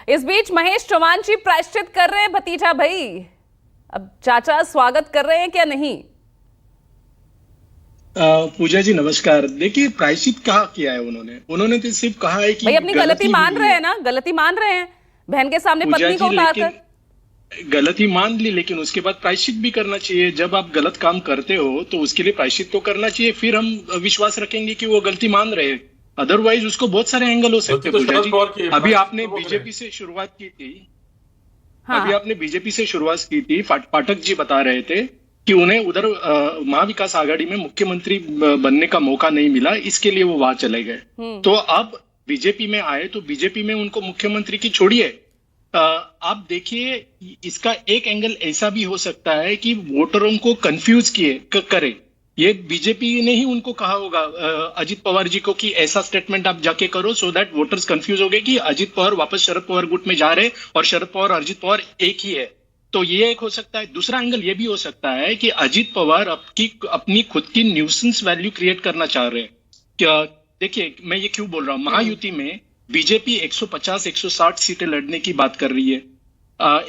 इस बीच महेश चौहान जी प्रायश्चित कर रहे हैं भतीजा भाई। अब चाचा स्वागत कर रहे हैं क्या नहीं? पूजा जी नमस्कार। देखिए प्रायश्चित कहाँ किया है उन्होंने तो सिर्फ कहा है भाई कि अपनी गलती मान हुई रहे है। हैं ना, गलती मान रहे हैं बहन के सामने पूजा पत्नी को जी लेकिन उतारकर। गलती मान ली, लेकिन उसके बाद प्रायश्चित भी करना चाहिए। जब आप गलत काम करते हो तो उसके लिए प्रायश्चित तो करना चाहिए, फिर हम विश्वास रखेंगे कि वो गलती मान रहे हैं। अदरवाइज उसको बहुत सारे एंगल हो सकते हैं। पूजा जी अभी आपने बीजेपी से शुरुआत की थी। हाँ अभी आपने बीजेपी से शुरुआत की थी। पाठक जी बता रहे थे कि उन्हें उधर महाविकास आघाड़ी में मुख्यमंत्री बनने का मौका नहीं मिला, इसके लिए वो वहां चले गए। तो अब बीजेपी में आए तो बीजेपी में उनको मुख्यमंत्री की छोड़िए। आप देखिए इसका एक एंगल ऐसा भी हो सकता है कि वोटरों को कंफ्यूज करे। ये बीजेपी ने ही उनको कहा होगा अजित पवार जी को कि ऐसा स्टेटमेंट आप जाके करो सो दैट वोटर्स कंफ्यूज हो गए कि अजित पवार वापस शरद पवार गुट में जा रहे और शरद पवार और अजित पवार एक ही है। तो ये एक हो सकता है। दूसरा एंगल ये भी हो सकता है कि अजित पवार अपनी खुद की न्यूसेंस वैल्यू क्रिएट करना चाह रहे हैं। क्या देखिए मैं ये क्यों बोल रहा हूँ, महायुति में बीजेपी 150-160 सीटें लड़ने की बात कर रही है।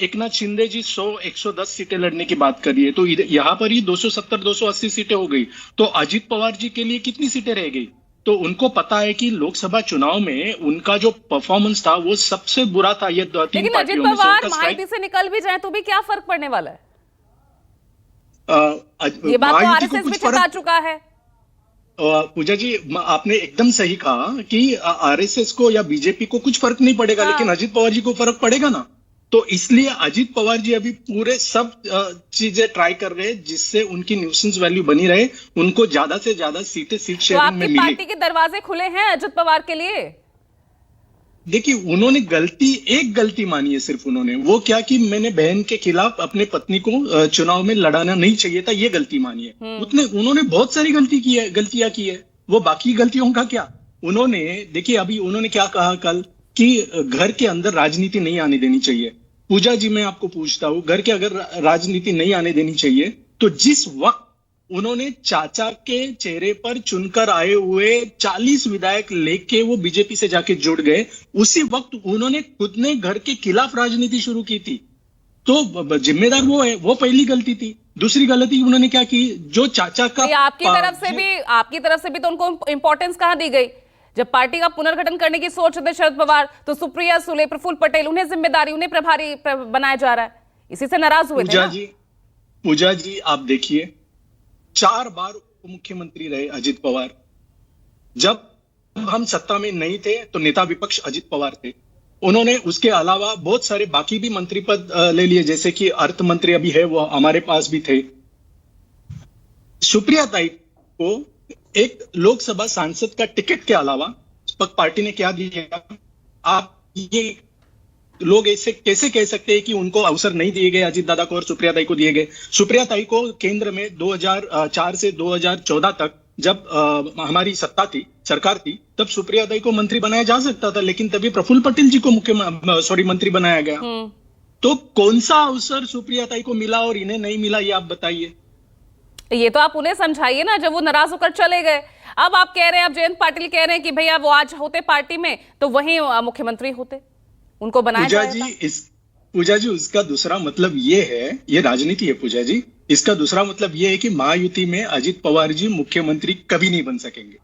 एकनाथ शिंदे जी 100-110 सीटें लड़ने की बात कर रही है। तो यहाँ पर ही 270-280 सीटें हो गई। तो अजित पवार जी के लिए कितनी सीटें रह गई? तो उनको पता है कि लोकसभा चुनाव में उनका जो परफॉर्मेंस था वो सबसे बुरा था। ये तीन लेकिन अजित पार्टियों में पवार महायुति से निकल भी जाए तो भी क्या फर्क पड़ने वाला है? ये बात तो आरएसएस भी जता चुका है। पूजा जी आपने एकदम सही कहा कि आरएसएस को या बीजेपी को कुछ फर्क नहीं पड़ेगा, लेकिन अजित पवार जी को फर्क पड़ेगा ना। तो इसलिए अजित पवार जी अभी पूरे सब चीजें ट्राई कर रहे हैं जिससे उनकी न्यूसेंस वैल्यू बनी रहे, उनको ज्यादा से ज्यादा सीट शेयरिंग में मिले। पार्टी के दरवाजे खुले हैं अजित पवार के लिए। देखिए उन्होंने एक गलती मानी है सिर्फ। उन्होंने वो क्या कि मैंने बहन के खिलाफ अपने पत्नी को चुनाव में लड़ाना नहीं चाहिए था, ये गलती मानी है। उन्होंने बहुत सारी गलतियां की है। वो बाकी गलतियों का क्या? उन्होंने देखिए अभी उन्होंने क्या कहा कल कि घर के अंदर राजनीति नहीं आने देनी चाहिए। पूजा जी मैं आपको पूछता हूं, घर के अगर राजनीति नहीं आने देनी चाहिए तो जिस वक्त उन्होंने चाचा के चेहरे पर चुनकर आए हुए 40 विधायक लेके वो बीजेपी से जाके जुड़ गए, उसी वक्त उन्होंने खुद ने घर के खिलाफ राजनीति शुरू की थी। तो जिम्मेदार वो है, वो पहली गलती थी। दूसरी गलती उन्होंने क्या की, जो चाचा का आपकी तरफ से भी तो उनको इंपॉर्टेंस कहां दी गई? जब पार्टी का पुनर्गठन करने की सोच थे शरद पवार तो सुप्रिया सुले, प्रफुल्ल पटेल, उन्हें जिम्मेदारी, उन्हें प्रभारी बनाया जा रहा है। इसी से नाराज हुए थे ना? पूजा जी आप देखिए 4 बार उप मुख्यमंत्री रहे अजित पवार। जब हम सत्ता में नहीं थे तो नेता विपक्ष अजित पवार थे। उन्होंने उसके अलावा बहुत सारे बाकी भी मंत्री पद ले लिए, जैसे कि अर्थ मंत्री अभी है वो हमारे पास भी थे। सुप्रिया ताई को एक लोकसभा सांसद का टिकट के अलावा पार्टी ने क्या दिया? आप ये लोग ऐसे कैसे कह सकते हैं कि उनको अवसर नहीं दिए गए? अजित दादा को और सुप्रिया ताई को दिए गए। सुप्रिया ताई को केंद्र में 2004 से 2014 तक जब हमारी सरकार थी, तब सुप्रिया ताई को मंत्री बनाया जा सकता था, लेकिन तभी प्रफुल्ल पटेल जी को मंत्री बनाया गया। तो कौन सा अवसर सुप्रिया ताई को मिला और इन्हें नहीं मिला, ये आप बताइए। ये तो आप उन्हें समझाइए ना, जब वो नाराज होकर चले गए। अब आप कह रहे हैं, अब जयंत पाटिल कह रहे हैं कि भैया वो आज होते पार्टी में तो वहीं मुख्यमंत्री होते, उनको बनाया जाता। पूजा जी उसका दूसरा मतलब ये है, ये राजनीति है पूजा जी। इसका दूसरा मतलब ये है कि महायुति में अजित पवार जी मुख्यमंत्री कभी नहीं बन सकेंगे।